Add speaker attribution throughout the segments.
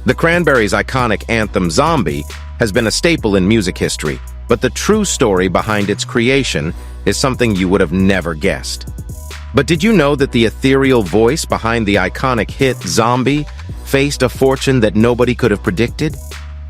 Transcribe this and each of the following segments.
Speaker 1: The Cranberries' iconic anthem Zombie has been a staple in music history, but the true story behind its creation is something you would have never guessed. But did you know that the ethereal voice behind the iconic hit Zombie faced a fortune that nobody could have predicted?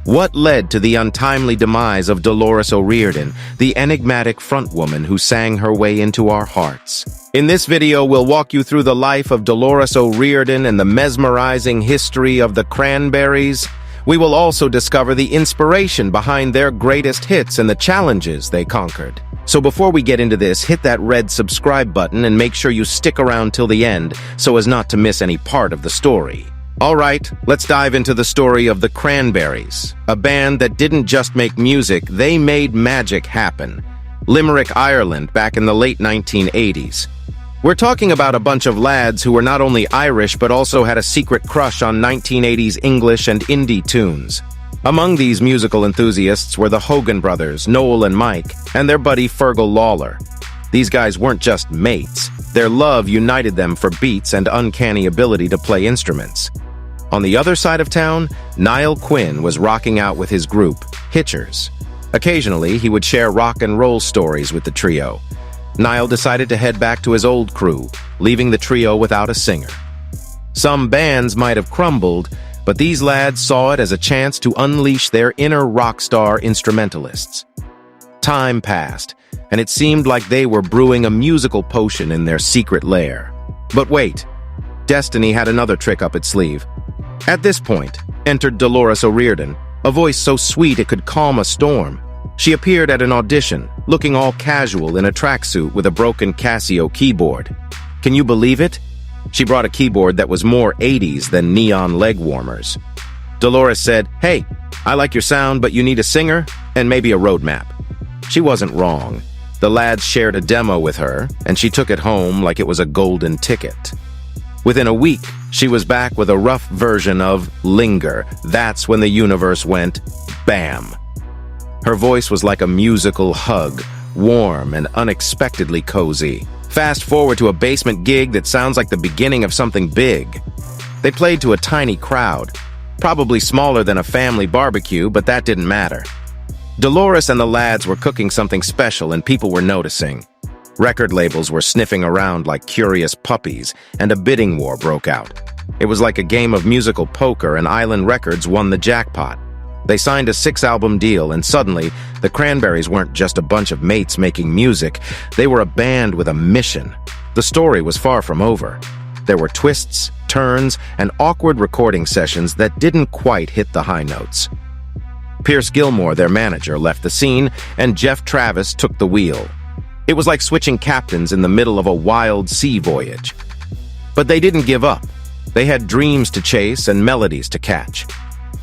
Speaker 1: What led to the untimely demise of Dolores O'Riordan, the enigmatic frontwoman who sang her way into our hearts? In this video, we'll walk you through the life of Dolores O'Riordan and the mesmerizing history of the Cranberries. We will also discover the inspiration behind their greatest hits and the challenges they conquered. So before we get into this, hit that red subscribe button and make sure you stick around till the end so as not to miss any part of the story. All right, let's dive into the story of the Cranberries, a band that didn't just make music, they made magic happen. Limerick, Ireland, back in the late 1980s. We're talking about a bunch of lads who were not only Irish but also had a secret crush on 1980s English and indie tunes. Among these musical enthusiasts were the Hogan brothers, Noel and Mike, and their buddy Fergal Lawler. These guys weren't just mates. Their love united them for beats and uncanny ability to play instruments. On the other side of town, Niall Quinn was rocking out with his group, Hitchers. Occasionally, he would share rock and roll stories with the trio. Niall decided to head back to his old crew, leaving the trio without a singer. Some bands might have crumbled, but these lads saw it as a chance to unleash their inner rock star instrumentalists. Time passed, and it seemed like they were brewing a musical potion in their secret lair. But wait, destiny had another trick up its sleeve. At this point, entered Dolores O'Riordan, a voice so sweet it could calm a storm. She appeared at an audition, looking all casual in a tracksuit with a broken Casio keyboard. Can you believe it? She brought a keyboard that was more 80s than neon leg warmers. Dolores said, "Hey, I like your sound, but you need a singer and maybe a roadmap." She wasn't wrong. The lads shared a demo with her, and she took it home like it was a golden ticket. Within a week, she was back with a rough version of Linger. That's when the universe went bam. Her voice was like a musical hug, warm and unexpectedly cozy. Fast forward to a basement gig that sounds like the beginning of something big. They played to a tiny crowd, probably smaller than a family barbecue, but that didn't matter. Dolores and the lads were cooking something special and people were noticing. Record labels were sniffing around like curious puppies, and a bidding war broke out. It was like a game of musical poker, and Island Records won the jackpot. They signed a 6-album deal, and suddenly, the Cranberries weren't just a bunch of mates making music. They were a band with a mission. The story was far from over. There were twists, turns, and awkward recording sessions that didn't quite hit the high notes. Pierce Gilmore, their manager, left the scene, and Jeff Travis took the wheel. It was like switching captains in the middle of a wild sea voyage. But they didn't give up. They had dreams to chase and melodies to catch.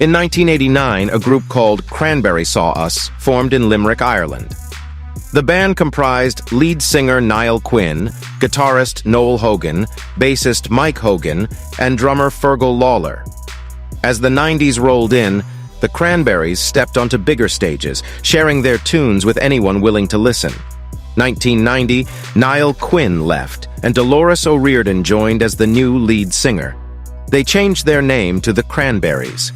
Speaker 1: In 1989, a group called Cranberries Saw Us formed in Limerick, Ireland. The band comprised lead singer Niall Quinn, guitarist Noel Hogan, bassist Mike Hogan, and drummer Fergal Lawler. As the 90s rolled in, the Cranberries stepped onto bigger stages, sharing their tunes with anyone willing to listen. 1990, Niall Quinn left, and Dolores O'Riordan joined as the new lead singer. They changed their name to the Cranberries.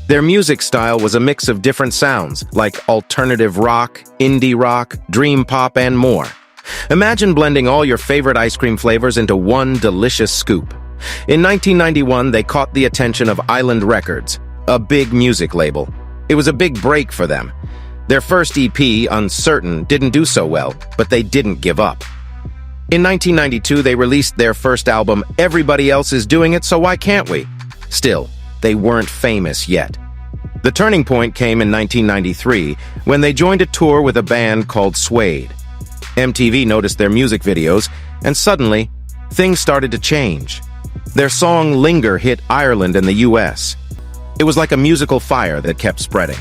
Speaker 1: Their music style was a mix of different sounds, like alternative rock, indie rock, dream pop, and more. Imagine blending all your favorite ice cream flavors into one delicious scoop. In 1991, they caught the attention of Island Records, a big music label. It was a big break for them. Their first EP, Uncertain, didn't do so well, but they didn't give up. In 1992, they released their first album, Everybody Else Is Doing It, So Why Can't We? Still, they weren't famous yet. The turning point came in 1993, when they joined a tour with a band called Suede. MTV noticed their music videos, and suddenly, things started to change. Their song Linger hit Ireland and the US. It was like a musical fire that kept spreading.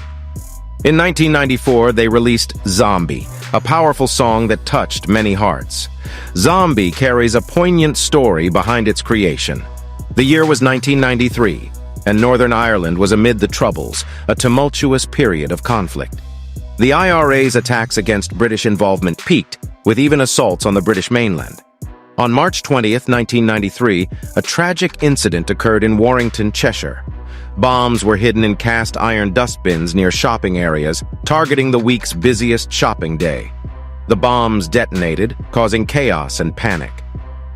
Speaker 1: In 1994, they released Zombie, a powerful song that touched many hearts. Zombie carries a poignant story behind its creation. The year was 1993, and Northern Ireland was amid the Troubles, a tumultuous period of conflict. The IRA's attacks against British involvement peaked, with even assaults on the British mainland. On March 20th, 1993, a tragic incident occurred in Warrington, Cheshire. Bombs were hidden in cast iron dustbins near shopping areas, targeting the week's busiest shopping day. The bombs detonated, causing chaos and panic.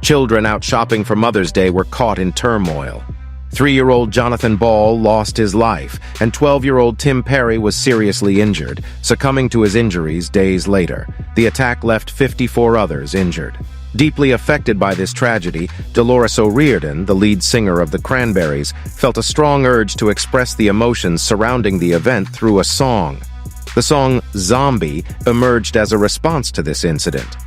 Speaker 1: Children out shopping for Mother's Day were caught in turmoil. 3-year-old Jonathan Ball lost his life, and 12-year-old Tim Perry was seriously injured, succumbing to his injuries days later. The attack left 54 others injured. Deeply affected by this tragedy, Dolores O'Riordan, the lead singer of the Cranberries, felt a strong urge to express the emotions surrounding the event through a song. The song "Zombie" emerged as a response to this incident.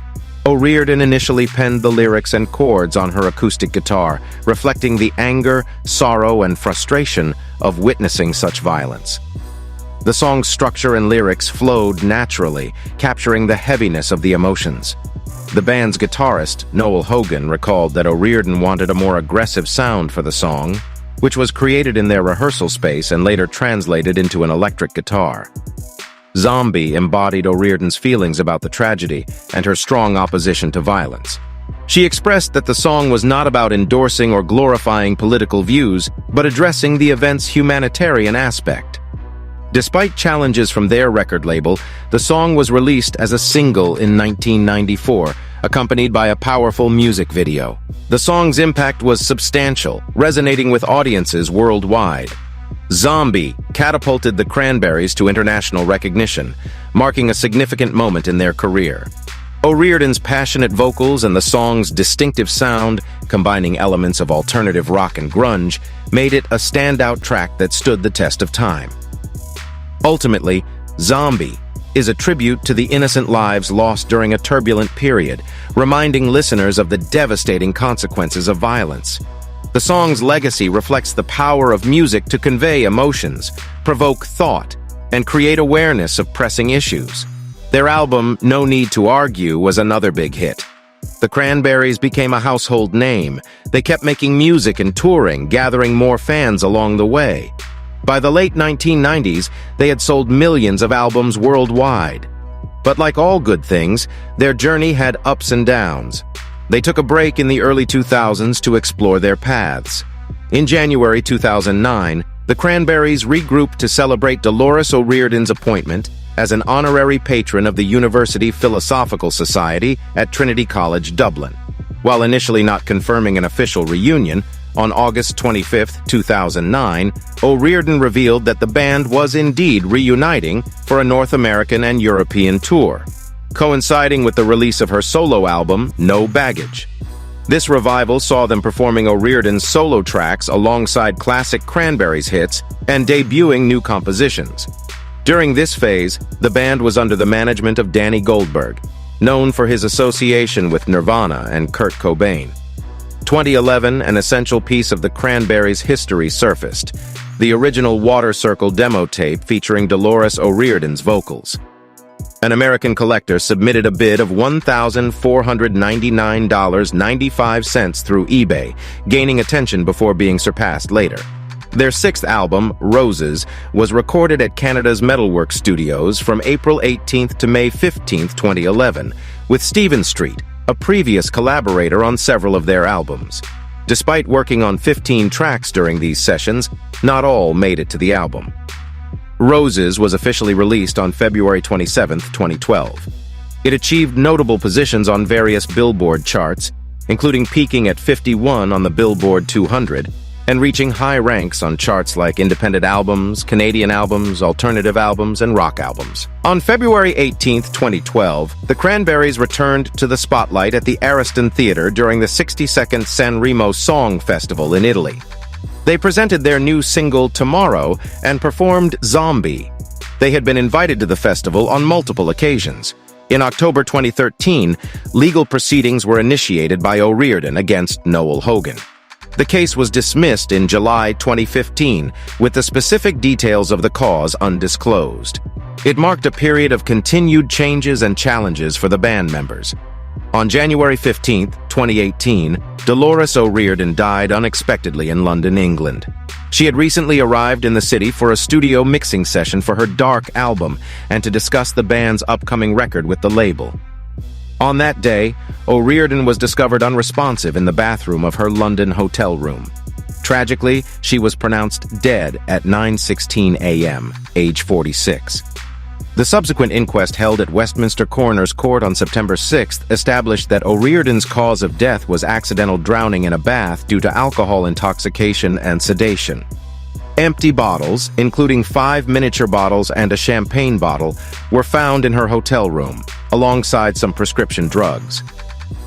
Speaker 1: O'Riordan initially penned the lyrics and chords on her acoustic guitar, reflecting the anger, sorrow, and frustration of witnessing such violence. The song's structure and lyrics flowed naturally, capturing the heaviness of the emotions. The band's guitarist, Noel Hogan, recalled that O'Riordan wanted a more aggressive sound for the song, which was created in their rehearsal space and later translated into an electric guitar. "Zombie" embodied O'Riordan's feelings about the tragedy and her strong opposition to violence. She expressed that the song was not about endorsing or glorifying political views, but addressing the event's humanitarian aspect. Despite challenges from their record label, the song was released as a single in 1994, accompanied by a powerful music video. The song's impact was substantial, resonating with audiences worldwide. "Zombie" catapulted the Cranberries to international recognition, marking a significant moment in their career. O'Riordan's passionate vocals and the song's distinctive sound, combining elements of alternative rock and grunge, made it a standout track that stood the test of time. Ultimately, "Zombie" is a tribute to the innocent lives lost during a turbulent period, reminding listeners of the devastating consequences of violence. The song's legacy reflects the power of music to convey emotions, provoke thought, and create awareness of pressing issues. Their album, No Need to Argue, was another big hit. The Cranberries became a household name. They kept making music and touring, gathering more fans along the way. By the late 1990s, they had sold millions of albums worldwide. But like all good things, their journey had ups and downs. They took a break in the early 2000s to explore their paths. In January 2009, the Cranberries regrouped to celebrate Dolores O'Riordan's appointment as an honorary patron of the University Philosophical Society at Trinity College, Dublin. While initially not confirming an official reunion, on August 25, 2009, O'Riordan revealed that the band was indeed reuniting for a North American and European tour, coinciding with the release of her solo album, No Baggage. This revival saw them performing O'Riordan's solo tracks alongside classic Cranberries hits and debuting new compositions. During this phase, the band was under the management of Danny Goldberg, known for his association with Nirvana and Kurt Cobain. 2011, an essential piece of the Cranberries' history surfaced, the original Water Circle demo tape featuring Dolores O'Riordan's vocals. An American collector submitted a bid of $1,499.95 through eBay, gaining attention before being surpassed later. Their sixth album, Roses, was recorded at Canada's Metalworks Studios from April 18th to May 15th, 2011, with Stephen Street, a previous collaborator on several of their albums. Despite working on 15 tracks during these sessions, not all made it to the album. Roses was officially released on February 27, 2012. It achieved notable positions on various Billboard charts, including peaking at 51 on the Billboard 200, and reaching high ranks on charts like independent albums, Canadian albums, alternative albums, and rock albums. On February 18, 2012, the Cranberries returned to the spotlight at the Ariston Theatre during the 62nd Sanremo Song Festival in Italy. They presented their new single, Tomorrow, and performed Zombie. They had been invited to the festival on multiple occasions. In October 2013, legal proceedings were initiated by O'Riordan against Noel Hogan. The case was dismissed in July 2015, with the specific details of the cause undisclosed. It marked a period of continued changes and challenges for the band members. On January 15, 2018, Dolores O'Riordan died unexpectedly in London, England. She had recently arrived in the city for a studio mixing session for her Dark album and to discuss the band's upcoming record with the label. On that day, O'Riordan was discovered unresponsive in the bathroom of her London hotel room. Tragically, she was pronounced dead at 9:16 a.m., age 46. The subsequent inquest held at Westminster Coroner's Court on September 6th established that O'Riordan's cause of death was accidental drowning in a bath due to alcohol intoxication and sedation. Empty bottles, including 5 miniature bottles and a champagne bottle, were found in her hotel room, alongside some prescription drugs.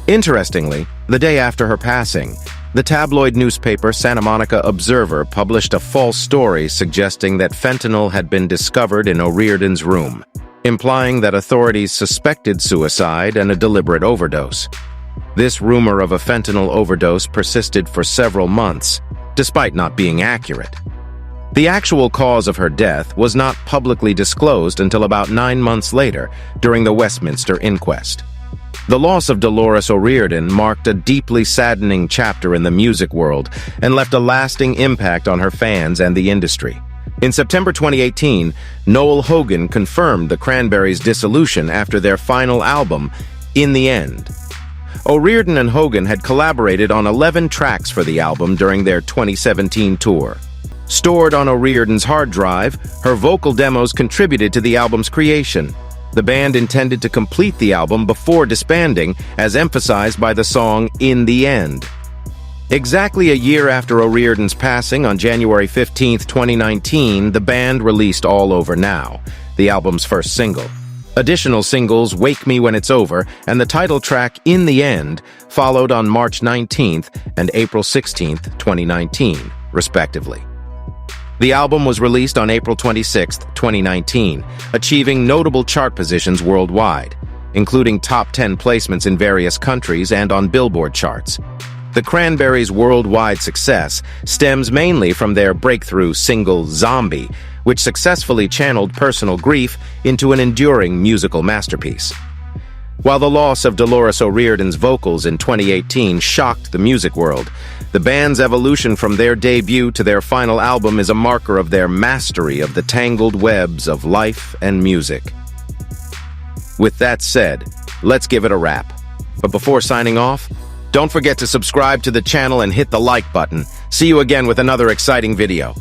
Speaker 1: Interestingly, the day after her passing, the tabloid newspaper Santa Monica Observer published a false story suggesting that fentanyl had been discovered in O'Riordan's room, implying that authorities suspected suicide and a deliberate overdose. This rumor of a fentanyl overdose persisted for several months, despite not being accurate. The actual cause of her death was not publicly disclosed until about 9 months later, during the Westminster inquest. The loss of Dolores O'Riordan marked a deeply saddening chapter in the music world and left a lasting impact on her fans and the industry. In September 2018, Noel Hogan confirmed the Cranberries' dissolution after their final album, In the End. O'Riordan and Hogan had collaborated on 11 tracks for the album during their 2017 tour. Stored on O'Riordan's hard drive, her vocal demos contributed to the album's creation. The band intended to complete the album before disbanding, as emphasized by the song In the End. Exactly a year after O'Riordan's passing on January 15, 2019, the band released All Over Now, the album's first single. Additional singles, Wake Me When It's Over, and the title track In the End, followed on March 19th and April 16th, 2019, respectively. The album was released on April 26, 2019, achieving notable chart positions worldwide, including top 10 placements in various countries and on Billboard charts. The Cranberries' worldwide success stems mainly from their breakthrough single Zombie, which successfully channeled personal grief into an enduring musical masterpiece. While the loss of Dolores O'Riordan's vocals in 2018 shocked the music world, the band's evolution from their debut to their final album is a marker of their mastery of the tangled webs of life and music. With that said, let's give it a wrap. But before signing off, don't forget to subscribe to the channel and hit the like button. See you again with another exciting video.